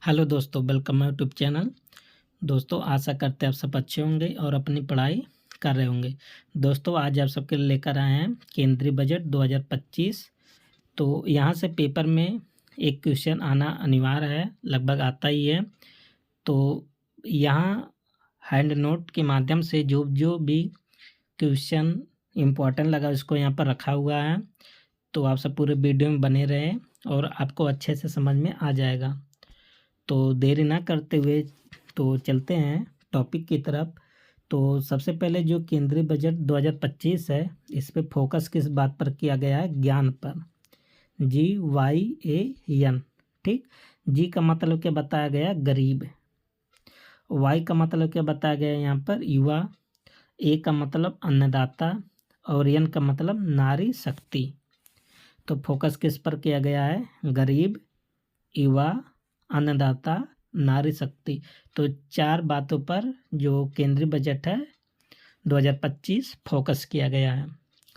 Hello दोस्तों, welcome my YouTube channel. दोस्तों, आशा करते हैं आप सब अच्छे होंगे और अपनी पढ़ाई कर रहे होंगे। दोस्तों, आज आप सबके लिए लेकर आए हैं केंद्रीय बजट 2025। तो यहाँ से पेपर में एक क्वेश्चन आना अनिवार्य है, लगभग आता ही है। तो यहाँ हैंड नोट के माध्यम से जो जो भी क्वेश्चन इम्पोर्टेंट लगा उसको यहाँ पर रखा हुआ है। तो आप सब पूरे वीडियो में बने रहें और आपको अच्छे से समझ में आ जाएगा। तो देरी ना करते हुए तो चलते हैं टॉपिक की तरफ। तो सबसे पहले जो केंद्रीय बजट 2025 है, इस पे फोकस किस बात पर किया गया है? ज्ञान पर। GYAN। ठीक। जी का मतलब क्या बताया गया? गरीब। वाई का मतलब क्या बताया गया यहाँ पर? युवा। ए का मतलब अन्नदाता और एन का मतलब नारी शक्ति। तो फोकस किस पर किया गया है? गरीब, युवा, अन्नदाता, नारी शक्ति। तो 4 बातों पर जो केंद्रीय बजट है 2025 फोकस किया गया है।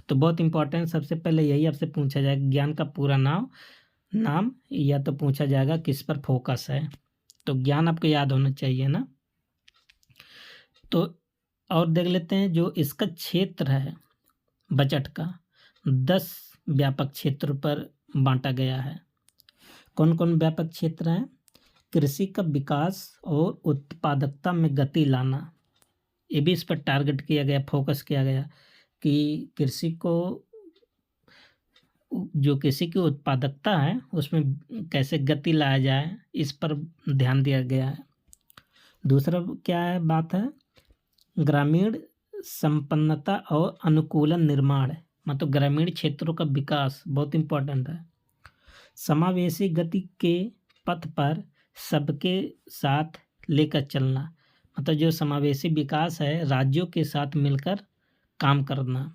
तो बहुत इंपॉर्टेंट, सबसे पहले यही आपसे पूछा जाएगा ज्ञान का पूरा नाम या तो पूछा जाएगा किस पर फोकस है। तो ज्ञान आपको याद होना चाहिए ना। तो और देख लेते हैं जो इसका क्षेत्र है बजट का, 10 व्यापक क्षेत्र पर बांटा गया है। कौन कौन व्यापक क्षेत्र हैं? कृषि का विकास और उत्पादकता में गति लाना, ये भी इस पर टारगेट किया गया, फोकस किया गया कि कृषि को, जो कृषि की उत्पादकता है उसमें कैसे गति लाया जाए, इस पर ध्यान दिया गया है। दूसरा क्या है बात है? ग्रामीण संपन्नता और अनुकूलन निर्माण, मतलब ग्रामीण क्षेत्रों का विकास बहुत इम्पोर्टेंट है। समावेशी गति के पथ पर सबके साथ लेकर चलना, मतलब जो समावेशी विकास है, राज्यों के साथ मिलकर काम करना।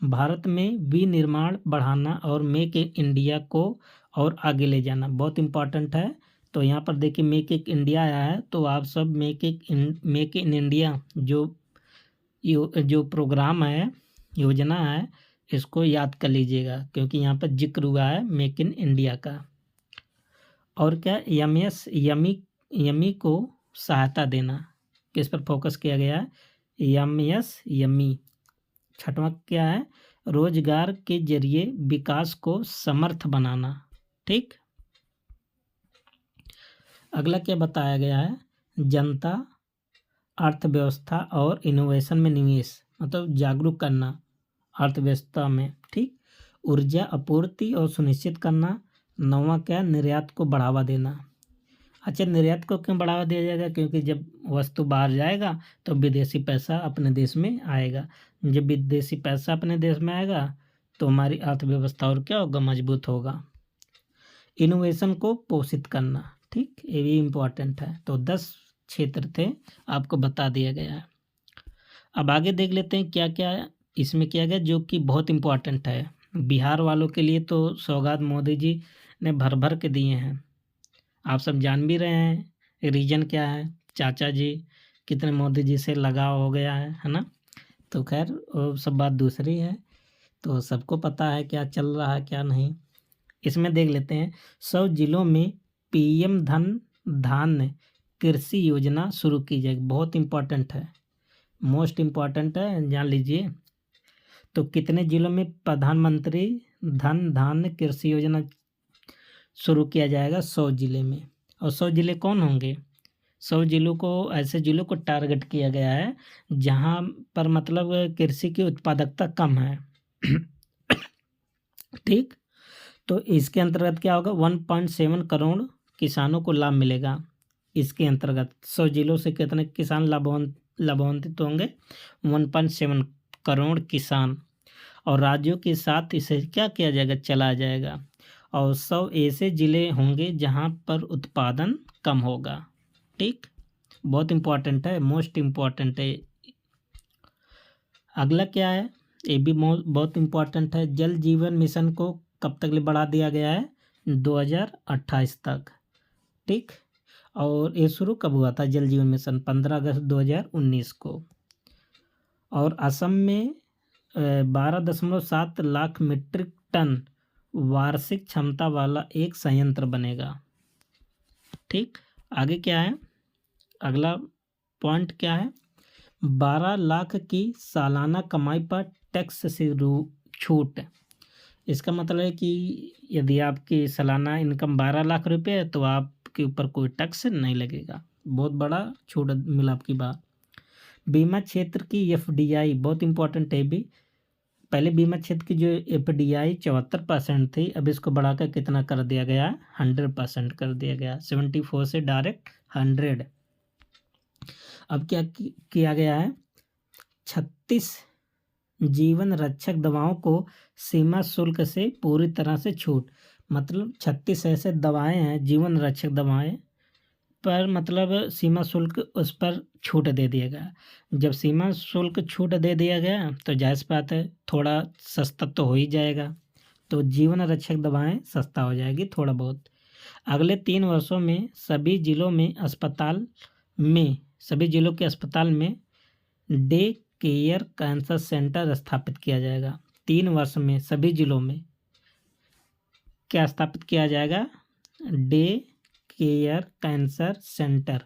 भारत में विनिर्माण बढ़ाना और मेक इन इंडिया को और आगे ले जाना बहुत इम्पोर्टेंट है। तो यहाँ पर देखिए मेक इन इंडिया आया है, तो आप सब मेक इन इंडिया जो प्रोग्राम है, योजना है, इसको याद कर लीजिएगा क्योंकि यहाँ पर जिक्र हुआ है मेक इन इंडिया का। और क्या? यमी को सहायता देना, किस पर फोकस किया गया है? यमी। छठवां क्या है? रोजगार के जरिए विकास को समर्थ बनाना। ठीक। अगला क्या बताया गया है? जनता, अर्थव्यवस्था और इनोवेशन में निवेश, मतलब जागरूक करना अर्थव्यवस्था में। ठीक। ऊर्जा आपूर्ति और सुनिश्चित करना। नौवां क्या? निर्यात को बढ़ावा देना। अच्छा, निर्यात को क्यों बढ़ावा दिया जाएगा? क्योंकि जब वस्तु बाहर जाएगा तो विदेशी पैसा अपने देश में आएगा। जब विदेशी पैसा अपने देश में आएगा तो हमारी अर्थव्यवस्था और क्या होगा? मजबूत होगा। इनोवेशन को पोषित करना। ठीक, ये भी इम्पोर्टेंट है। तो 10 क्षेत्र थे, आपको बता दिया गया है। अब आगे देख लेते हैं क्या क्या इसमें किया गया जो कि बहुत इम्पोर्टेंट है। बिहार वालों के लिए तो सौगात मोदी जी ने भर भर के दिए हैं, आप सब जान भी रहे हैं। रीजन क्या है? चाचा जी कितने मोदी जी से लगाव हो गया है ना। तो खैर वो सब बात दूसरी है, तो सबको पता है क्या चल रहा है क्या नहीं। इसमें देख लेते हैं 100 जिलों में पीएम धान्य कृषि योजना शुरू की जाएगी, बहुत इम्पोर्टेंट है, मोस्ट इम्पोर्टेंट है, जान लीजिए। तो कितने जिलों में प्रधानमंत्री धान्य कृषि योजना शुरू किया जाएगा? 100 जिले में। और 100 जिले कौन होंगे? 100 जिलों को, ऐसे जिलों को टारगेट किया गया है जहां पर मतलब कृषि की उत्पादकता कम है। ठीक। तो इसके अंतर्गत क्या होगा? 1.7 करोड़ किसानों को लाभ मिलेगा। इसके अंतर्गत 100 जिलों से कितने किसान लाभान्वित होंगे? 1.7 करोड़ किसान। और राज्यों के साथ इसे क्या किया जाएगा? चला जाएगा। और 100 ऐसे ज़िले होंगे जहां पर उत्पादन कम होगा। ठीक, बहुत इम्पोर्टेंट है, मोस्ट इम्पोर्टेंट है। अगला क्या है? ये भी बहुत इम्पोर्टेंट है। जल जीवन मिशन को कब तक ले बढ़ा दिया गया है? 2028 तक। ठीक। और ये शुरू कब हुआ था जल जीवन मिशन? 15 अगस्त 2019 को। और असम में 12.7 लाख मीट्रिक टन वार्षिक क्षमता वाला एक संयंत्र बनेगा। ठीक। आगे क्या है, अगला पॉइंट क्या है, 12 लाख की सालाना कमाई पर टैक्स से छूट। इसका मतलब है कि यदि आपकी सालाना इनकम 12 लाख रुपए है तो आपके ऊपर कोई टैक्स नहीं लगेगा। बहुत बड़ा छूट मिला आपकी बात। बीमा क्षेत्र की एफडीआई बहुत इंपॉर्टेंट है भी। पहले बीमा क्षेत्र की जो एफडीआई 74% थी, अब इसको बढ़ाकर कितना कर दिया गया, 100% कर दिया गया। 74 से डायरेक्ट 100। अब क्या किया गया है, 36 जीवन रक्षक दवाओं को सीमा शुल्क से पूरी तरह से छूट। मतलब 36 ऐसे दवाएं हैं, जीवन रक्षक दवाएं पर मतलब सीमा शुल्क उस पर छूट दे दिया गया। जब सीमा शुल्क छूट दे दिया गया तो जायज़ बात है थोड़ा सस्ता तो हो ही जाएगा, तो जीवन रक्षक दवाएं सस्ता हो जाएगी थोड़ा बहुत। अगले 3 वर्षों में सभी जिलों के अस्पताल में डे केयर कैंसर सेंटर स्थापित किया जाएगा। 3 वर्ष में सभी जिलों में क्या स्थापित किया जाएगा, डे केयर कैंसर सेंटर।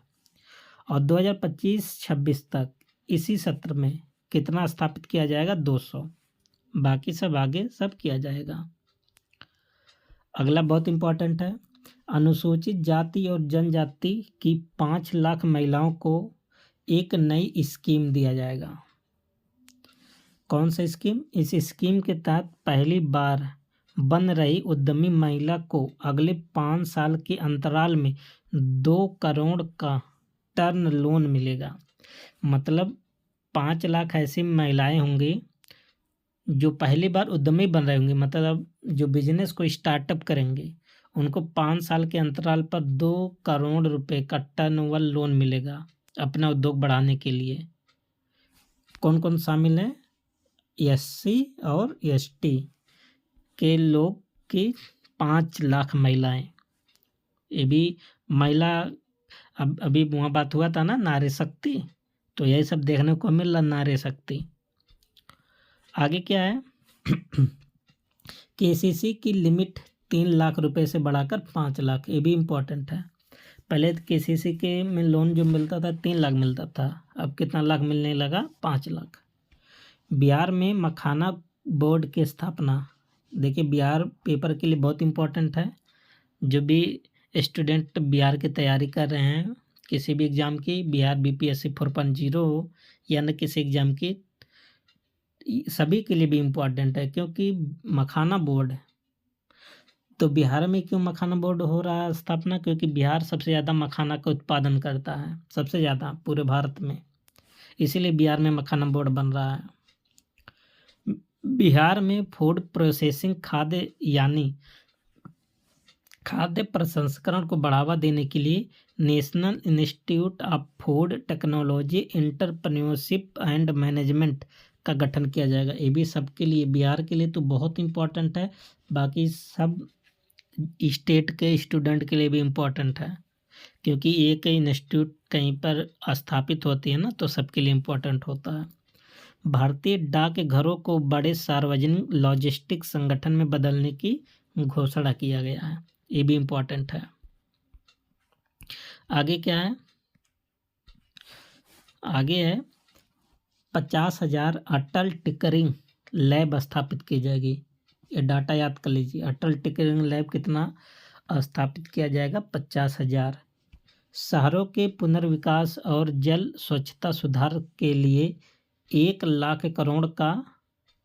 और 2025-26 तक इसी सत्र में कितना स्थापित किया जाएगा, 200। बाकी सब आगे सब किया जाएगा। अगला बहुत इंपॉर्टेंट है, अनुसूचित जाति और जनजाति की 5 लाख महिलाओं को एक नई स्कीम दिया जाएगा। कौन सा स्कीम, इस स्कीम के तहत पहली बार बन रही उद्यमी महिला को अगले 5 साल के अंतराल में 2 करोड़ का टर्म लोन मिलेगा। मतलब 5 लाख ऐसी महिलाएं होंगी जो पहली बार उद्यमी बन रहे होंगे, मतलब जो बिजनेस को स्टार्टअप करेंगे, उनको 5 साल के अंतराल पर 2 करोड़ रुपए का टर्नओवर लोन मिलेगा अपना उद्योग बढ़ाने के लिए। कौन कौन शामिल है, एससी और एसटी के लोग की 5 लाख महिलाएं। ये भी महिला, अब अभी वहाँ बात हुआ था ना नारी शक्ति, तो यही सब देखने को मिल रहा, नारी शक्ति। आगे क्या है, केसीसी की लिमिट 3 लाख रुपए से बढ़ाकर 5 लाख, ये भी इम्पोर्टेंट है। पहले केसीसी के में लोन जो मिलता था 3 लाख मिलता था, अब कितना लाख मिलने लगा, 5 लाख। बिहार में मखाना बोर्ड की स्थापना। देखिए बिहार पेपर के लिए बहुत इम्पोर्टेंट है। जो भी स्टूडेंट बिहार की तैयारी कर रहे हैं किसी भी एग्ज़ाम की, बिहार बीपीएससी 4.0 हो या न किसी एग्ज़ाम की, सभी के लिए भी इम्पोर्टेंट है। क्योंकि मखाना बोर्ड, तो बिहार में क्यों मखाना बोर्ड हो रहा है स्थापना, क्योंकि बिहार सबसे ज़्यादा मखाना का उत्पादन करता है, सबसे ज़्यादा पूरे भारत में, इसीलिए बिहार में मखाना बोर्ड बन रहा है। बिहार में फूड प्रोसेसिंग खाद्य यानी खाद्य प्रसंस्करण को बढ़ावा देने के लिए national institute of food technology entrepreneurship and management का गठन किया जाएगा। ये भी सबके लिए, बिहार के लिए तो बहुत इम्पोर्टेंट है, बाकी सब स्टेट के स्टूडेंट के लिए भी इम्पोर्टेंट है। क्योंकि एक इंस्टीट्यूट कहीं पर स्थापित होती है ना, तो सबके लिए इम्पोर्टेंट होता है। भारतीय डाकघरों को बड़े सार्वजनिक लॉजिस्टिक संगठन में बदलने की घोषणा किया गया है, ये भी इम्पोर्टेंट है। आगे क्या है, आगे है 50,000 अटल टिकरिंग लैब स्थापित की जाएगी। ये डाटा याद कर लीजिए, अटल टिकरिंग लैब कितना स्थापित किया जाएगा, 50,000। शहरों के पुनर्विकास और जल स्वच्छता सुधार के लिए 1 लाख करोड़ का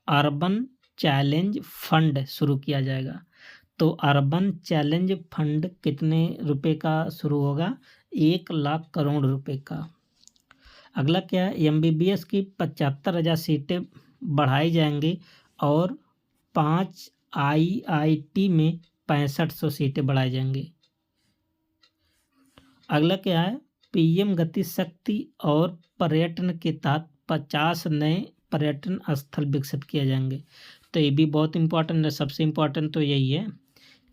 अर्बन चैलेंज फंड शुरू किया जाएगा। तो अर्बन चैलेंज फंड कितने रुपए का शुरू होगा, 1 लाख करोड़ रुपए का। अगला क्या है, एमबीबीएस की 75,000 सीटें बढ़ाई जाएंगी और 5 आईआईटी में 6500 सीटें बढ़ाई जाएंगी। अगला क्या है, पीएम गति शक्ति और पर्यटन के तहत 50 नए पर्यटन स्थल विकसित किए जाएंगे। तो ये भी बहुत इम्पोर्टेंट है। सबसे इम्पोर्टेंट तो यही है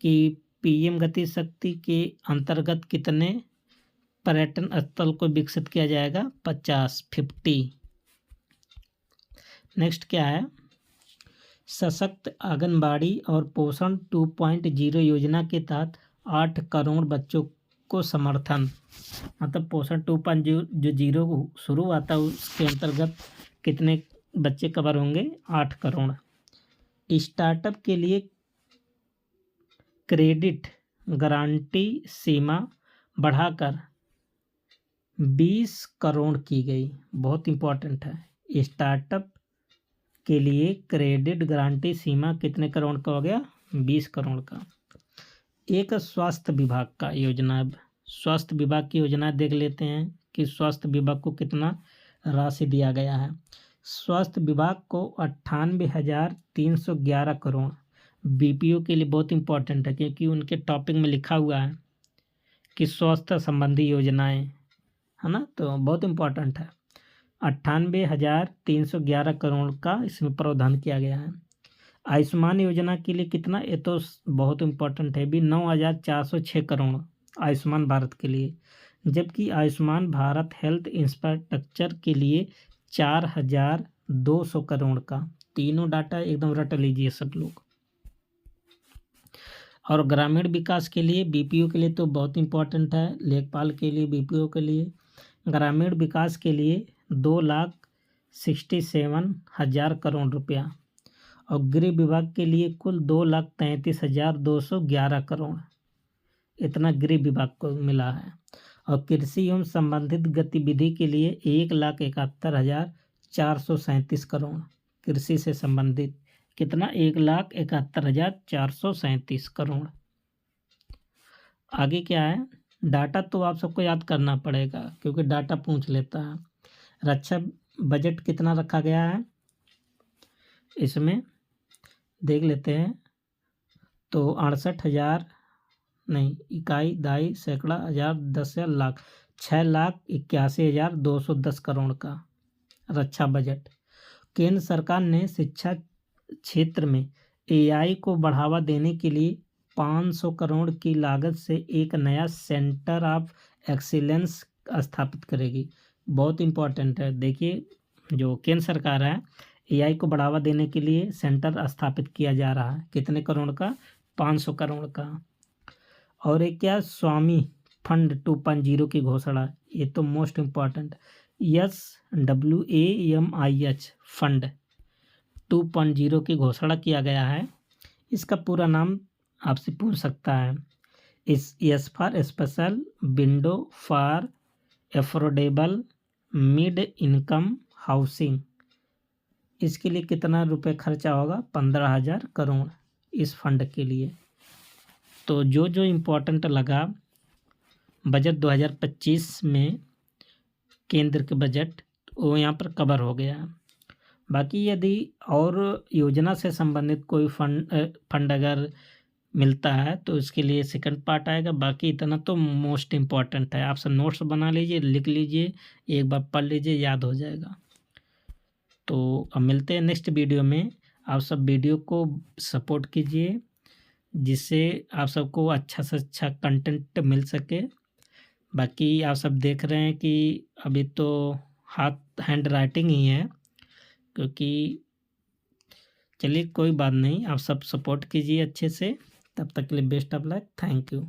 कि पीएम गति शक्ति के अंतर्गत कितने पर्यटन स्थल को विकसित किया जाएगा, 50। नेक्स्ट क्या है, सशक्त आंगनबाड़ी और पोषण 2.0 योजना के तहत 8 करोड़ बच्चों को समर्थन, मतलब पोषण 2.0 जो जीरो शुरू हुआ था उसके अंतर्गत कितने बच्चे कवर होंगे? 8 करोड़। स्टार्टअप के लिए क्रेडिट गारंटी सीमा बढ़ाकर 20 करोड़ की गई। बहुत इंपॉर्टेंट है। स्टार्टअप के लिए क्रेडिट गारंटी सीमा कितने करोड़ का हो गया? 20 करोड़ का। एक स्वास्थ्य विभाग का योजना, अब स्वास्थ्य विभाग की योजना देख लेते हैं कि स्वास्थ्य विभाग को कितना राशि दिया गया है। स्वास्थ्य विभाग को 98,311 करोड़। बीपीओ के लिए बहुत इंपॉर्टेंट है क्योंकि उनके टॉपिक में लिखा हुआ है कि स्वास्थ्य संबंधी योजनाएं, है ना, तो बहुत इंपॉर्टेंट है। 98,311 करोड़ का इसमें प्रावधान किया गया है। आयुष्मान योजना के लिए कितना? ये तो बहुत इंपॉर्टेंट है भी, 9,406 करोड़ आयुष्मान भारत के लिए, जबकि आयुष्मान भारत हेल्थ इंफ्रास्ट्रक्चर के लिए 4,200 करोड़ का। तीनों डाटा एकदम रट लीजिए सब लोग। और ग्रामीण विकास के लिए बीपीओ के लिए तो बहुत इंपॉर्टेंट है, लेखपाल के लिए, बीपीओ के लिए। ग्रामीण विकास के लिए 2,67,000 करोड़ रुपया, और गृह विभाग के लिए कुल 2,33,211 करोड़, इतना गृह विभाग को मिला है। और कृषि एवं संबंधित गतिविधि के लिए 1,71,437 करोड़, कृषि से संबंधित कितना? 1,71,437 करोड़। आगे क्या है? डाटा तो आप सबको याद करना पड़ेगा क्योंकि डाटा पूछ लेता है। रक्षा बजट कितना रखा गया है इसमें देख लेते हैं, तो 68,000 नहीं, इकाई, दाई, सैकड़ा, हजार, 10,000, लाख, 6,81,210 करोड़ का रक्षा बजट। केंद्र सरकार ने शिक्षा क्षेत्र में एआई को बढ़ावा देने के लिए 500 करोड़ की लागत से एक नया सेंटर ऑफ एक्सीलेंस स्थापित करेगी। बहुत इंपॉर्टेंट है। देखिए, जो केंद्र सरकार है, एआई को बढ़ावा देने के लिए सेंटर स्थापित किया जा रहा है। कितने करोड़ का? 500 करोड़ का। और एक क्या? स्वामी फंड 2.0 की घोषणा, ये तो मोस्ट इम्पॉर्टेंट। SWAMIH फंड 2.0 की घोषणा किया गया है। इसका पूरा नाम आपसे पूछ सकता है। S for special window for affordable mid income housing. इसके लिए कितना रुपए खर्चा होगा? 15,000 करोड़ इस फंड के लिए। तो जो जो इम्पोर्टेंट लगा बजट 2025 में, केंद्र के बजट, वो यहाँ पर कवर हो गया। बाकी यदि और योजना से संबंधित कोई फंड अगर मिलता है तो इसके लिए सेकंड पार्ट आएगा। बाकी इतना तो मोस्ट इम्पॉर्टेंट है। आप सब नोट्स बना लीजिए, लिख लीजिए, एक बार पढ़ लीजिए, याद हो जाएगा। तो अब मिलते हैं नेक्स्ट वीडियो में। आप सब वीडियो को सपोर्ट कीजिए जिससे आप सबको अच्छा से अच्छा कंटेंट मिल सके। बाकी आप सब देख रहे हैं कि अभी तो हैंड राइटिंग ही है, क्योंकि चलिए कोई बात नहीं, आप सब सपोर्ट कीजिए अच्छे से। तब तक के लिए best of luck. Thank you.